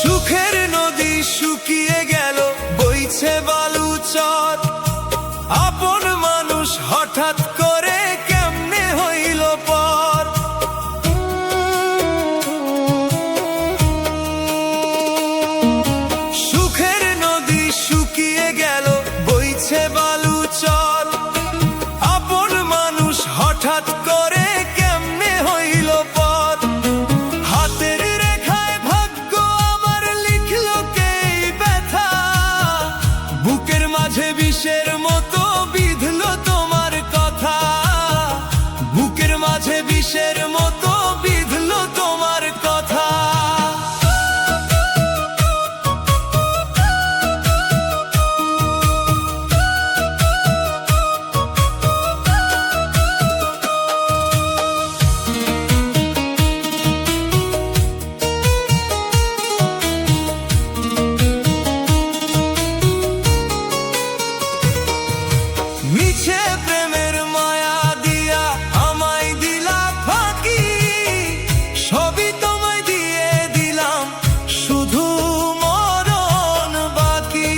সুখের নদী শুকিয়ে গেল, বইছে বালু চর। আপন মানুষ হঠাৎ করে কেমনে হইল পর। সুখের নদী শুকিয়ে গেল, বইছে বালু চর। আপন মানুষ হঠাৎ করে কেমনে হইল পর। হাতের রেখায় ভাগ্য আমার লিখল কে ব্যথা, বুকের মাঝে বিষের মতো বিঁধল তোমার কথা। বুকের মাঝে বিষের মতো বিঁধল তোমার কথা। মিছে প্রেমের মায়া দিয়া আমায় দিলা ফাঁকি, সবই তোমায় দিয়ে দিলাম, শুধু মরণ বাকি।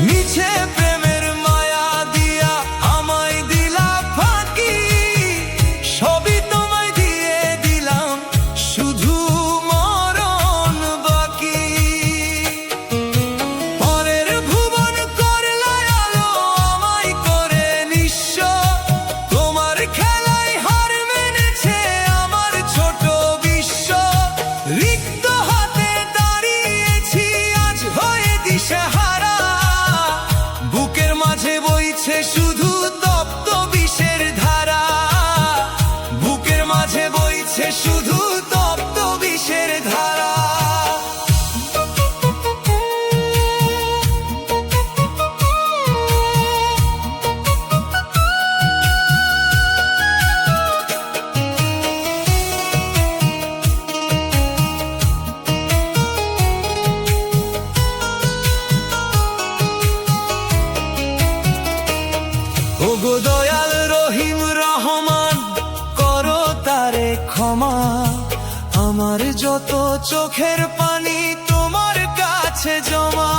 মিছে প্রেমের মায়া দিয়া আমায় দিলা ফাঁকি, সবই তোমায় দিয়ে দিলাম, শুধু মরণ বাকি। পরের ভুবন করলা আলো আমায় করে নিঃস্ব, তোমার খেলায় হার মেনেছে আমার ছোট বিশ্ব। রিক্ত হাতে দাঁড়িয়েছি আজ হয়ে দিশেহারা, বুকের মাঝে বইছে শুধু তপ্ত বিষের ধারা। বুকের মাঝে বইছে শুধু তপ্ত বিষের ধারা। ওগো দয়াল রহিম রহমান, করো তারে ক্ষমা। আমার যত চোখের পানি তোমার কাছে জমা।